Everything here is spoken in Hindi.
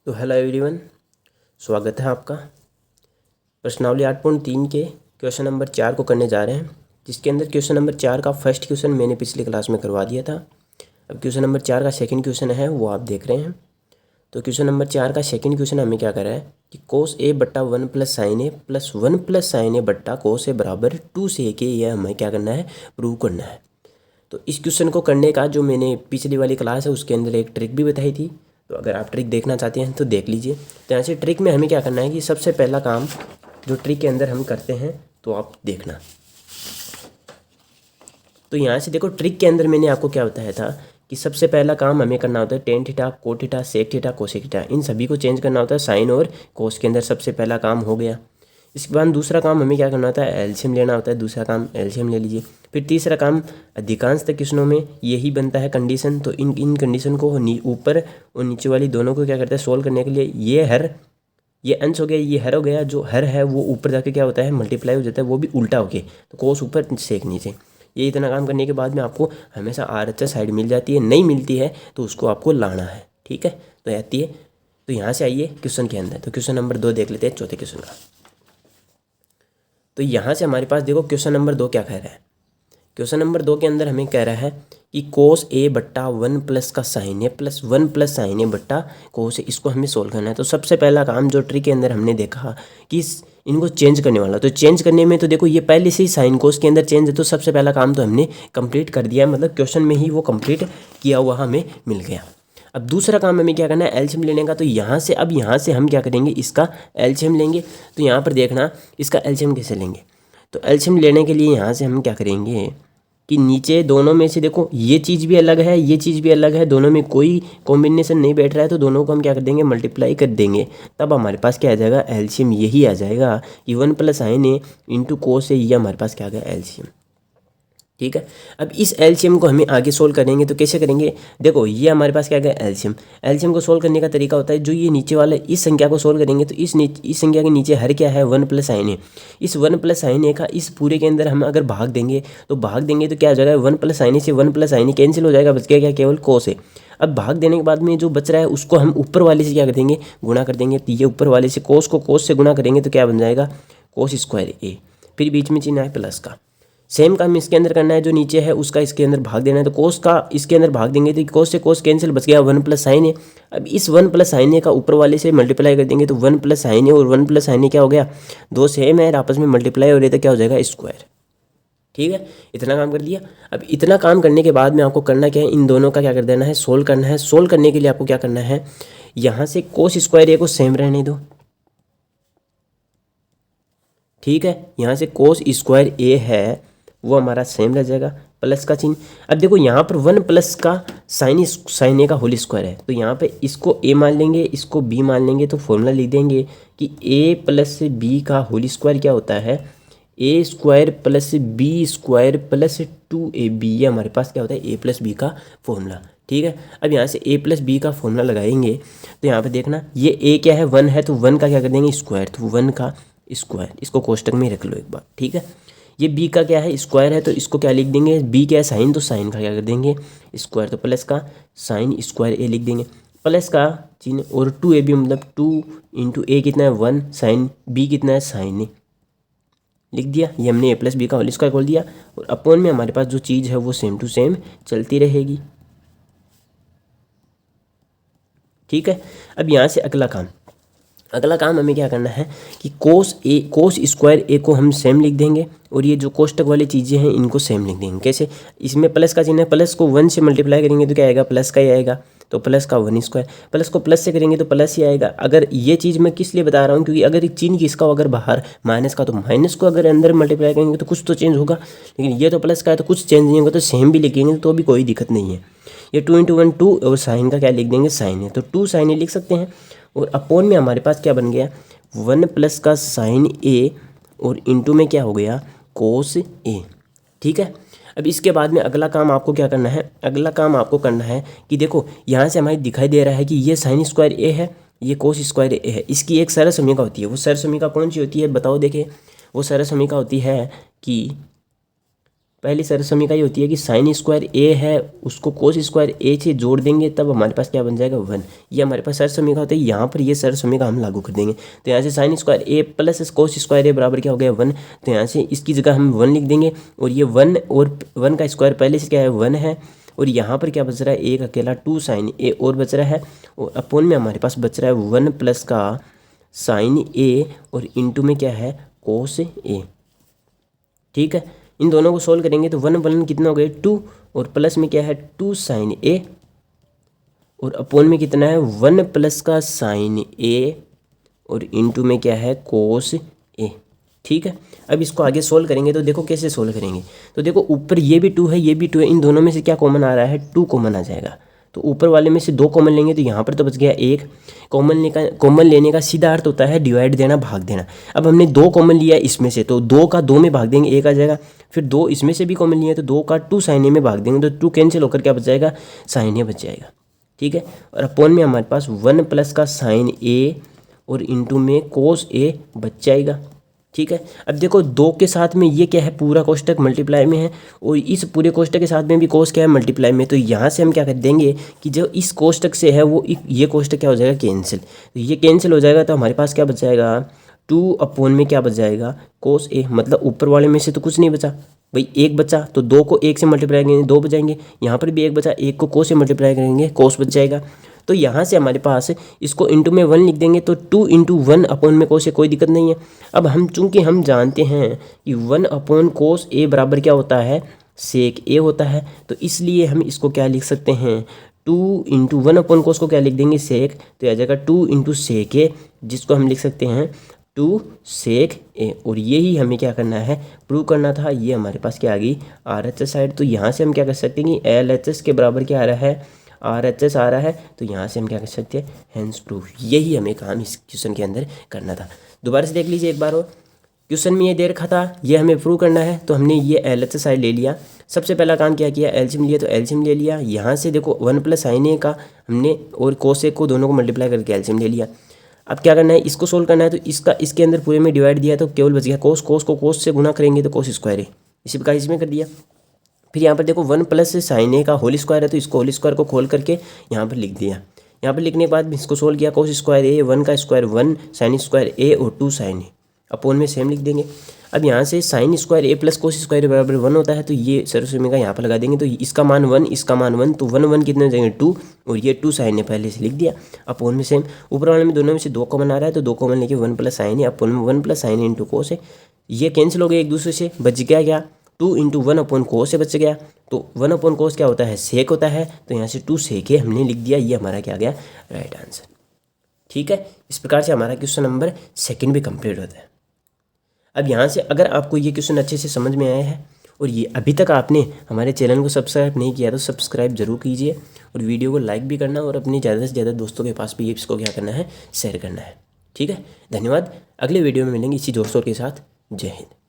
तो हेलो एवरीवन, स्वागत है आपका। प्रश्नावली 8.3 के क्वेश्चन नंबर 4 को करने जा रहे हैं, जिसके अंदर क्वेश्चन नंबर 4 का फर्स्ट क्वेश्चन मैंने पिछली क्लास में करवा दिया था। अब क्वेश्चन नंबर 4 का सेकंड क्वेश्चन है वो आप देख रहे हैं। तो क्वेश्चन नंबर 4 का सेकंड क्वेश्चन हमें क्या करा है कि कोस ए बट्टा 1 प्लस साइन ए प्लस 1 प्लस साइन ए बट्टा कोस ए बराबर 2 सेक ए, यह हमें क्या करना है, प्रूव करना है। तो इस क्वेश्चन को करने का जो मैंने पिछली वाली क्लास है उसके अंदर एक ट्रिक भी बताई थी, तो अगर आप ट्रिक देखना चाहते हैं तो देख लीजिए। तो यहाँ से ट्रिक में हमें क्या करना है कि सबसे पहला काम जो ट्रिक के अंदर हम करते हैं तो आप देखना। तो यहाँ से देखो, ट्रिक के अंदर मैंने आपको क्या बताया था कि सबसे पहला काम हमें करना होता है tan theta, cot theta, sec theta, cosec theta, इन सभी को चेंज करना होता है साइन और कोस के अंदर। सबसे पहला काम हो गया। इसके बाद दूसरा काम हमें क्या करना होता है, एलसीएम लेना होता है। दूसरा काम एलसीएम ले लीजिए। फिर तीसरा काम, अधिकांश क्वेश्चनों में यही बनता है कंडीशन। तो इन कंडीशन को ऊपर और नीचे वाली दोनों को क्या करते हैं, सोल्व करने के लिए ये अंश हो गया, ये हर हो गया। जो हर है वो ऊपर जाके क्या होता है, मल्टीप्लाई हो जाता है, वो भी उल्टा हो गया। तो कोस ऊपर सेक नीचे। ये इतना काम करने के बाद में आपको हमेशा आरएचएस साइड मिल जाती है। नहीं मिलती है तो उसको आपको लाना है, ठीक है। तो आती है। तो यहाँ से आइए क्वेश्चन के अंदर। तो क्वेश्चन नंबर 2 देख लेते हैं, चौथे क्वेश्चन का। तो यहाँ से हमारे पास देखो क्वेश्चन नंबर 2 क्या कह रहा है। क्वेश्चन नंबर 2 के अंदर हमें कह रहा है कि कोस ए बट्टा 1 प्लस का साइन ए प्लस 1 प्लस साइन ए बट्टा कोस ए, इसको हमें सोल्व करना है। तो सबसे पहला काम जो ट्रिक के अंदर हमने देखा कि इनको चेंज करने वाला, तो चेंज करने में तो देखो ये पहले से ही साइन कोस के अंदर चेंज है। तो सबसे पहला काम तो हमने कंप्लीट कर दिया, मतलब क्वेश्चन में ही वो कंप्लीट किया हुआ हमें मिल गया। अब दूसरा काम हमें क्या करना है, एलसीएम लेने का। तो यहाँ से हम क्या करेंगे, इसका एलसीएम लेंगे। तो यहाँ पर देखना इसका एलसीएम कैसे लेंगे। तो एलसीएम लेने के लिए यहाँ से हम क्या करेंगे कि नीचे दोनों में से देखो ये चीज़ भी अलग है, ये चीज़ भी अलग है, दोनों में कोई कॉम्बिनेशन नहीं बैठ रहा है। तो दोनों को हम क्या कर देंगे, मल्टीप्लाई कर देंगे। तब हमारे पास क्या आ जाएगा, एलसीएम यही आ जाएगा कि 1 प्लस साइन ए इंटू कोस ए, ये हमारे पास क्या आ गया, एलसीएम। ठीक है। अब इस एलसीएम को हमें आगे सोल्व करेंगे। तो कैसे करेंगे, देखो ये हमारे पास क्या गया, एलसीएम। एलसीएम को सोल्व करने का तरीका होता है, जो ये नीचे वाला इस संख्या को सोल्व करेंगे तो इस संख्या के नीचे हर क्या है, 1 प्लस साइन ए। इस 1 प्लस साइन ए का इस पूरे के अंदर हम अगर भाग देंगे तो क्या हो जाएगा, 1 प्लस साइन ए से 1 प्लस साइन ए कैंसिल हो जाएगा, बच गया क्या, केवल कोस ए। अब भाग देने के बाद में जो बच रहा है उसको हम ऊपर वाले से क्या कर देंगे, गुणा कर देंगे। तो ये ऊपर वाले से कोस को कोस से गुणा करेंगे तो क्या बन जाएगा, कोस स्क्वायर ए। फिर बीच में चिन्ह है प्लस का। सेम काम इसके अंदर करना है, जो नीचे है उसका इसके अंदर भाग देना है। तो कोस का इसके अंदर भाग देंगे तो कोस से कोस कैंसिल, बच गया 1 प्लस साइन ए। अब इस 1 प्लस साइन ए का ऊपर वाले से मल्टीप्लाई कर देंगे तो 1 प्लस साइन ए और 1 प्लस साइन ए क्या हो गया, दो सेम है, आपस में मल्टीप्लाई हो रहे तो क्या हो जाएगा, स्क्वायर। ठीक है, इतना काम कर दिया। अब इतना काम करने के बाद में आपको करना क्या है, इन दोनों का क्या कर देना है, सोल्व करना है। सोल्व करने के लिए आपको क्या करना है, यहाँ से कोस स्क्वायर ए को सेम रहने दो। ठीक है, यहाँ से कोस स्क्वायर ए है वो हमारा सेम रह जाएगा, प्लस का चिन्ह। अब देखो यहाँ पर 1 प्लस का साइन ए का होल स्क्वायर है। तो यहाँ पे इसको ए मान लेंगे, इसको बी मान लेंगे। तो फॉर्मूला लिख देंगे कि ए प्लस बी का होल स्क्वायर क्या होता है, A square plus B square plus 2ab। ये हमारे पास क्या होता है, ए प्लस बी का फॉर्मूला। ठीक है, अब यहाँ से ए प्लस बी का फॉर्मूला लगाएंगे तो यहाँ पे देखना ये ए क्या है, 1 है, तो 1 का क्या कर देंगे, स्क्वायर। तो 1 का स्क्वायर, इसको कोष्टक में रख लो एक बार। ठीक है, ये बी का क्या है, स्क्वायर है, तो इसको क्या लिख देंगे, बी क्या है, साइन, तो साइन का क्या कर देंगे, स्क्वायर। तो प्लस का साइन स्क्वायर ए लिख देंगे, प्लस का चिन्ह, और 2ab मतलब 2 इंटू ए कितना है 1, साइन बी कितना है, साइन ए लिख दिया। ये हमने ए प्लस बी का होल स्क्वायर खोल दिया, और अपॉन में हमारे पास जो चीज़ है वो सेम टू सेम चलती रहेगी। ठीक है, अब यहाँ से अगला काम हमें क्या करना है कि कोस स्क्वायर ए को हम सेम लिख देंगे, और ये जो कोष्टक वाली चीज़ें हैं इनको सेम लिख देंगे। कैसे, इसमें प्लस का चिन्ह है, प्लस को 1 से मल्टीप्लाई करेंगे तो क्या आएगा, प्लस का ही आएगा। तो प्लस का 1 स्क्वायर, प्लस को प्लस से करेंगे तो प्लस ही आएगा। अगर ये चीज़ मैं किस लिए बता रहा हूँ, क्योंकि अगर चिन्ह किसका अगर बाहर माइनस का, तो माइनस को अगर अंदर मल्टीप्लाई करेंगे तो कुछ तो चेंज होगा, लेकिन ये तो प्लस का है तो कुछ चेंज नहीं होगा। तो सेम भी लिखेंगे तो भी कोई दिक्कत नहीं है। ये 2 इंटू 1 2, और साइन का क्या लिख देंगे, साइन है, तो 2 साइन ए लिख सकते हैं। और अपोन में हमारे पास क्या बन गया, 1 प्लस का साइन ए, और इंटू में क्या हो गया, कोस ए। ठीक है, अब इसके बाद में अगला काम आपको क्या करना है, अगला काम आपको करना है कि देखो यहाँ से हमारी दिखाई दे रहा है कि ये साइन स्क्वायर ए है, ये कोस स्क्वायर ए है। इसकी एक सरल समीका होती है, वो सरल समीका कौन सी होती है बताओ, देखे। वो सरल समीका होती है कि पहली सरल समीकरण ये होती है कि साइन स्क्वायर ए है उसको कोस स्क्वायर ए से जोड़ देंगे तब हमारे पास क्या बन जाएगा 1। ये हमारे पास सरल समीकरण होता है। यहाँ पर ये सरल समीकरण हम लागू कर देंगे। तो यहाँ से साइन स्क्वायर ए प्लस कोस स्क्वायर ए बराबर क्या हो गया 1। तो यहाँ से इसकी जगह हम 1 लिख देंगे और ये 1 और 1 का स्क्वायर पहले से क्या है 1 है और यहाँ पर क्या बच रहा है एक अकेला 2 साइन ए और बच रहा है और अपोन में हमारे पास बच रहा है 1 प्लस का साइन ए और इंटू में क्या है कोस ए। ठीक है, इन दोनों को सोल्व करेंगे तो 1 कितना हो गया 2 और प्लस में क्या है 2 साइन ए और अपोन में कितना है 1 प्लस का साइन ए और इंटू में क्या है कोस ए। ठीक है, अब इसको आगे सोल्व करेंगे तो देखो कैसे सोल्व करेंगे। तो देखो ऊपर ये भी 2 है ये भी 2 है, इन दोनों में से क्या कॉमन आ रहा है 2 कॉमन आ जाएगा। तो ऊपर वाले में से 2 कॉमन लेंगे तो यहाँ पर तो बच गया 1। कॉमन लेने का सीधा अर्थ होता है डिवाइड देना भाग देना। अब हमने 2 कॉमन लिया इसमें से तो 2 का 2 में भाग देंगे 1 आ जाएगा। फिर 2 इसमें से भी कॉमन लिया तो 2 का 2 साइन ए में भाग देंगे तो 2 कैंसिल होकर क्या बच जाएगा साइन ए बच जाएगा। ठीक है, और अपोन में हमारे पास 1 प्लस का साइन ए और इंटू में कोस ए बच जाएगा। ठीक है, अब देखो 2 के साथ में ये क्या है पूरा कोष्टक मल्टीप्लाई में है और इस पूरे कोष्टक के साथ में भी कोस क्या है मल्टीप्लाई में। तो यहाँ से हम क्या कर देंगे कि जो इस कोष्टक से है वो ये कोष्टक क्या हो जाएगा कैंसिल। तो ये कैंसिल हो जाएगा तो हमारे पास क्या बच जाएगा 2 अपोन में क्या बच जाएगा कोस ए। मतलब ऊपर वाले में से तो कुछ नहीं बचा भाई, 1 बचा तो 2 को 1 से मल्टीप्लाई करेंगे 2 बचाएंगे। यहाँ पर भी 1 बचा 1 को कोस से मल्टीप्लाई करेंगे कोस बच जाएगा। तो यहाँ से हमारे पास इसको इंटू में 1 लिख देंगे तो 2 इंटू 1 अपोन में कोस ए कोई दिक्कत नहीं है। अब हम चूंकि हम जानते हैं कि 1 अपोन कोस ए बराबर क्या होता है सेक ए होता है तो इसलिए हम इसको क्या लिख सकते हैं 2 इंटू 1 अपोन कोस को क्या लिख देंगे सेक। तो आ जाएगा 2 इंटू सेक ए जिसको हम लिख सकते हैं 2 सेक ए। और यही हमें क्या करना है प्रूव करना था। ये हमारे पास क्या आ गई RHS साइड। तो यहाँ से हम क्या कर सकते हैं कि LHS के बराबर क्या आ रहा है RHS आ रहा है। तो यहाँ से हम क्या कर सकते हैं हैंस प्रूफ। यही हमें काम इस क्वेश्चन के अंदर करना था। दोबारा से देख लीजिए एक बार और क्वेश्चन में ये दे रखा था ये हमें प्रूव करना है। तो हमने ये LHS साइड ले लिया। सबसे पहला काम क्या किया एलसीएम लिया तो एलसीएम ले लिया। यहाँ से देखो 1 प्लस साइन ए का हमने और कोस ए को दोनों को मल्टीप्लाई करके एलसीएम ले लिया। अब क्या करना है इसको सोल्व करना है तो इसका इसके अंदर पूरे में डिवाइड दिया तो केवल बच गया कोस। कोस को कोस से गुना करेंगे तो कोस स्क्वायर है। इसी प्रकार इसमें कर दिया। फिर यहाँ पर देखो 1 प्लस साइन ए का होल स्क्वायर है तो इसको होल स्क्वायर को खोल करके यहाँ पर लिख दिया। यहाँ पर लिखने के बाद इसको सोल्व किया कोस स्क्वायर ए 1 का स्क्वायर 1 साइन स्क्वायर ए और 2 साइन ए अपोन में सेम लिख देंगे। अब यहाँ से साइन स्क्वायर ए प्लस कोस स्क्वायर बराबर 1 होता है तो ये सरस्वती का यहाँ पर लगा देंगे। तो इसका मान 1 इसका मान 1 तो 1 कितने हो जाएंगे 2 और ये 2 साइन ए पहले से लिख दिया अपोन में सेम। ऊपर वाले में दोनों में से 2 कॉमन आ रहा है तो 2 कॉमन लेके 1 प्लस साइन ए अपोन में 1 प्लस साइन ए इंटू कोस है। ये कैंसिल हो गया एक दूसरे से बच गया क्या 2 इंटू 1 अपोन कोस से बच गया। तो 1 अपोन कोस क्या होता है सेक होता है तो यहाँ से 2 सेक है हमने लिख दिया। ये हमारा क्या गया राइट आंसर। ठीक है, इस प्रकार से हमारा क्वेश्चन नंबर 2 भी कंप्लीट होता है। अब यहाँ से अगर आपको ये क्वेश्चन अच्छे से समझ में आया है और ये अभी तक आपने हमारे चैनल को सब्सक्राइब नहीं किया तो सब्सक्राइब जरूर कीजिए और वीडियो को लाइक भी करना और अपने ज़्यादा से ज़्यादा दोस्तों के पास भी इसको क्या करना है शेयर करना है। ठीक है, धन्यवाद। अगले वीडियो में मिलेंगे इसी जोर शोर के साथ। जय हिंद।